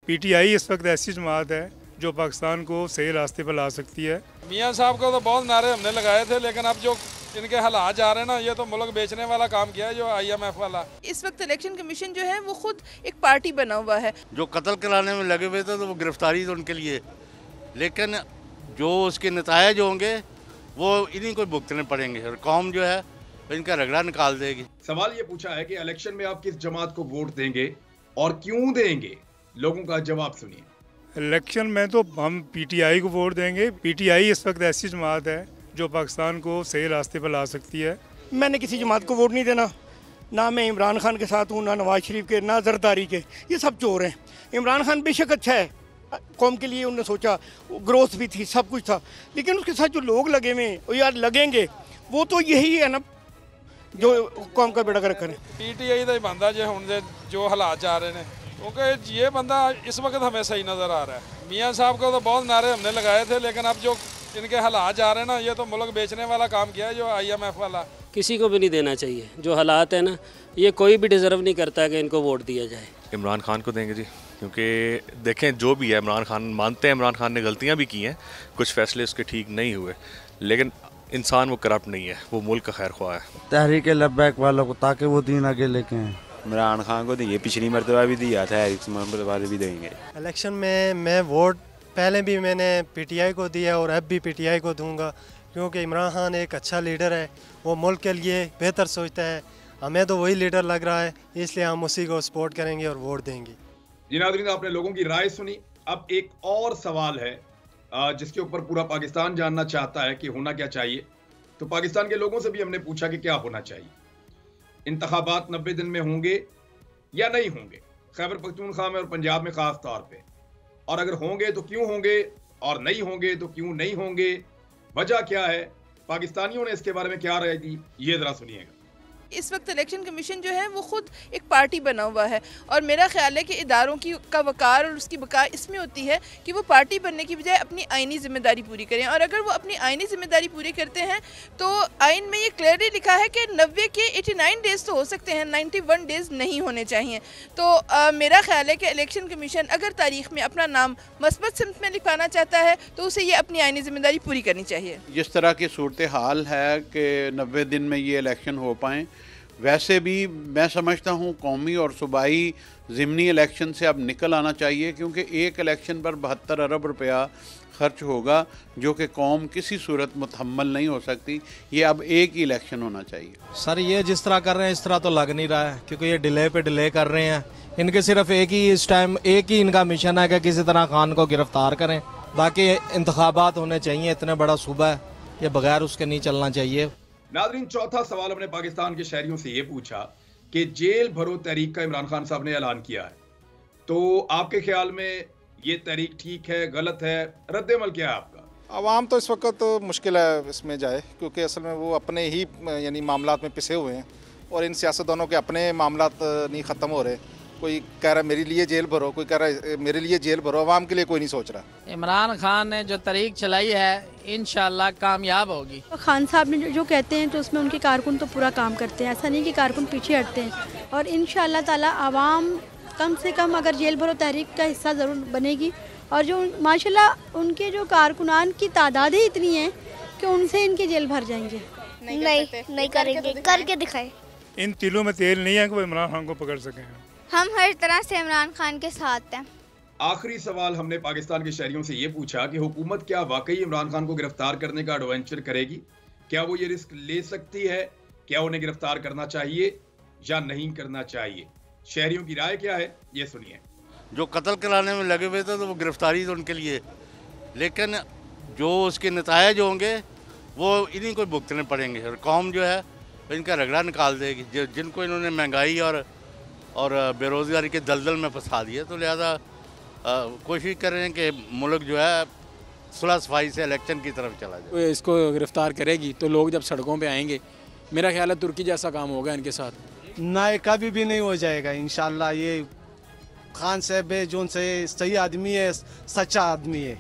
PTI इस वक्त ऐसी जमात है जो पाकिस्तान को सही रास्ते पर ला सकती है। मियाँ साहब को तो बहुत नारे हमने लगाए थे, लेकिन अब जो इनके हालात जा रहे हैं ना, ये तो मुल्क बेचने वाला काम किया है जो IMF वाला। इस वक्त इलेक्शन कमीशन जो है वो खुद एक पार्टी बना हुआ है। जो कत्ल कराने में लगे हुए थे तो वो गिरफ्तारी तो उनके लिए, लेकिन जो उसके नतायज होंगे वो इन्हीं को भुगतने पड़ेंगे और कौम जो है इनका रगड़ा निकाल देगी। सवाल ये पूछा है कि इलेक्शन में आप किस जमात को वोट देंगे और क्यों देंगे, लोगों का जवाब सुनिए। इलेक्शन में तो हम पीटीआई को वोट देंगे। पीटीआई इस वक्त ऐसी जमात है जो पाकिस्तान को सही रास्ते पर ला सकती है। मैंने किसी जमात को वोट नहीं देना, ना मैं इमरान खान के साथ हूँ, ना नवाज शरीफ के, ना जरदारी के। ये सब चोर हैं। इमरान खान बेशक अच्छा है, कौम के लिए उन्होंने सोचा, ग्रोथ भी थी, सब कुछ था, लेकिन उसके साथ जो लोग लगे हुए यार लगेंगे वो तो यही है ना जो कौम का बेड़ा गर्क करें। PTI ਦਾ ਹੀ ਬੰਦਾ ਜੇ ਹੁਣ ਦੇ जो हालात जा रहे हैं, क्योंकि ये बंदा इस वक्त हमें सही नज़र आ रहा है। मियाँ साहब को तो बहुत नारे हमने लगाए थे, लेकिन अब जो इनके हालात जा रहे हैं ना, ये तो मुल्क बेचने वाला काम किया है जो IMF वाला। किसी को भी नहीं देना चाहिए। जो हालात है ना, ये कोई भी डिज़र्व नहीं करता कि इनको वोट दिया जाए। इमरान खान को देंगे जी, क्योंकि देखें जो भी है, इमरान खान मानते हैं इमरान खान ने गलतियां भी की हैं, कुछ फैसले उसके ठीक नहीं हुए, लेकिन इंसान वो करप्ट नहीं है, वो मुल्क का खैर ख्वाह है। तहरीक लब्बैक वालों को ताकि वो दीन आगे लेके आए। इमरान खान को देंगे, पिछली मरतबा भी दिया था, इस मरतबा भी देंगे। इलेक्शन में मैं वोट पहले भी मैंने PTI को दिया और अब भी PTI को दूंगा, क्योंकि इमरान खान एक अच्छा लीडर है, वो मुल्क के लिए बेहतर सोचता है। हमें तो वही लीडर लग रहा है, इसलिए हम उसी को सपोर्ट करेंगे और वोट देंगे। जी नाज़रीन, आपने लोगों की राय सुनी। अब एक और सवाल है जिसके ऊपर पूरा पाकिस्तान जानना चाहता है कि होना क्या चाहिए। तो पाकिस्तान के लोगों से भी हमने पूछा कि क्या होना चाहिए। इंतखाबात 90 दिन में होंगे या नहीं होंगे, खैबर पख्तूनख्वा में और पंजाब में खास तौर पे, और अगर होंगे तो क्यों होंगे और नहीं होंगे तो क्यों नहीं होंगे, वजह क्या है, पाकिस्तानियों ने इसके बारे में क्या राय दी, ये जरा सुनिएगा। इस वक्त इलेक्शन कमीशन जो है वो खुद एक पार्टी बना हुआ है, और मेरा ख्याल है कि इदारों की का वकार और उसकी बका इसमें होती है कि वो पार्टी बनने की बजाय अपनी आइनी जिम्मेदारी पूरी करें। और अगर वो अपनी आइनी जिम्मेदारी पूरी करते हैं तो आइन में ये क्लियरली लिखा है कि 90 के 89 डेज़ तो हो सकते हैं, 91 डेज़ नहीं होने चाहिए। तो मेरा ख्याल है कि इलेक्शन कमीशन अगर तारीख में अपना नाम मस्बत सिमत में लिखवाना चाहता है तो उसे ये अपनी आइनी जिम्मेदारी पूरी करनी चाहिए। जिस तरह की सूरत हाल है कि 90 दिन में ये इलेक्शन हो पाएँ, वैसे भी मैं समझता हूँ कौमी और सूबाई ज़िमनी इलेक्शन से अब निकल आना चाहिए, क्योंकि एक इलेक्शन पर 72 अरब रुपया खर्च होगा जो कि कौम किसी सूरत मुतहम्मल नहीं हो सकती। ये अब एक ही इलेक्शन होना चाहिए। सर ये जिस तरह कर रहे हैं इस तरह तो लग नहीं रहा है, क्योंकि ये डिले पे डिले कर रहे हैं। इनके सिर्फ एक ही इस टाइम एक ही इनका मिशन है कि किसी तरह खान को गिरफ्तार करें। बाकी इंतखाबात होने चाहिए, इतने बड़ा सूबा है, ये बगैर उसके नहीं चलना चाहिए। नाज़रीन, चौथा सवाल हमने पाकिस्तान के शहरियों से ये पूछा कि जेल भरो तहरीक का इमरान खान साहब ने ऐलान किया है, तो आपके ख्याल में ये तहरीक ठीक है, गलत है, रद्द-ए-अमल क्या है आपका? आवाम तो इस वक्त मुश्किल है इसमें जाए, क्योंकि असल में वो अपने ही यानी मामलात में पिसे हुए हैं और इन सियासतदानों के अपने मामलात नहीं ख़त्म हो रहे। कोई कह रहा है मेरे लिए जेल भरो, कोई कह रहा है मेरे लिए जेल भरो, आवाम के लिए कोई नहीं सोच रहा। इमरान खान ने जो तरीक चलाई है इंशाल्लाह कामयाब होगी। खान साहब ने जो कहते हैं तो उसमें उनके कारकुन तो पूरा काम करते हैं, ऐसा नहीं कि कारकुन पीछे हटते हैं। और इंशाल्लाह ताला आवाम कम से कम अगर जेल भरो तहरीक का हिस्सा ज़रूर बनेगी, और जो माशाल्लाह उनके जो कारकुनान की तादाद ही इतनी है कि उनसे इनके जेल भर जाएंगे। नहीं करेंगे, करके दिखाए। इन तिलों में तेल नहीं है कि वो इमरान खान को पकड़ सकें। हम हर तरह से इमरान खान के साथ हैं। आखिरी सवाल हमने पाकिस्तान के शहरियों से ये पूछा कि हुकूमत क्या वाकई इमरान खान को गिरफ्तार करने का एडवेंचर करेगी? क्या वो ये रिस्क ले सकती है? क्या उन्हें गिरफ्तार करना चाहिए या नहीं करना चाहिए? शहरियों की राय क्या है, ये सुनिए। जो कत्ल कराने में लगे हुए थे तो वो गिरफ्तारी तो उनके लिए, लेकिन जो उसके नतायज होंगे वो इन्हीं को भुगतने पड़ेंगे और कौम जो है इनका रगड़ा निकाल देगी, जिनको इन्होंने महंगाई और बेरोज़गारी के दलदल में फंसा दिया। तो लिहाजा कोशिश कर रहे हैं कि मुल्क जो है सुलह सफाई से इलेक्शन की तरफ चला जाए। इसको गिरफ्तार करेगी तो लोग जब सड़कों पे आएंगे, मेरा ख्याल है तुर्की जैसा काम होगा इनके साथ। ना कभी भी नहीं हो जाएगा इंशाल्लाह। ये खान साहब है जो से सही आदमी है, सच्चा आदमी है,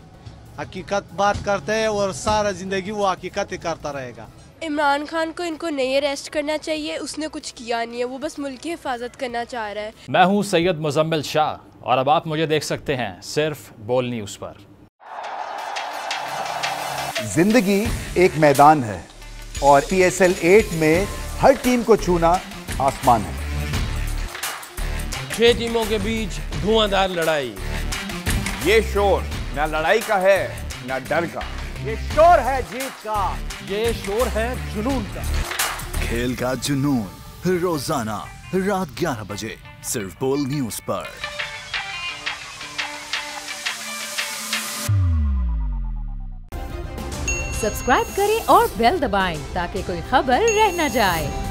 हकीकत बात करते हैं और सारा ज़िंदगी वो हकीकत ही करता रहेगा। इमरान खान को इनको नहीं अरेस्ट करना चाहिए, उसने कुछ किया नहीं है, वो बस मुल्क की हिफाजत करना चाह रहा है। मैं हूँ सैयद मुजम्मिल शाह और अब आप मुझे देख सकते हैं सिर्फ बोल न्यूज़ पर। जिंदगी एक मैदान है और PSL 8 में हर टीम को छूना आसमान है। 6 टीमों के बीच धुआंधार लड़ाई। ये शोर ना लड़ाई का है ना डर का, ये शोर है जीत का, ये शोर है जुनून का। खेल का जुनून रोजाना रात 11 बजे सिर्फ बोल न्यूज़ पर। सब्सक्राइब करें और बेल दबाएं ताकि कोई खबर रह न जाए।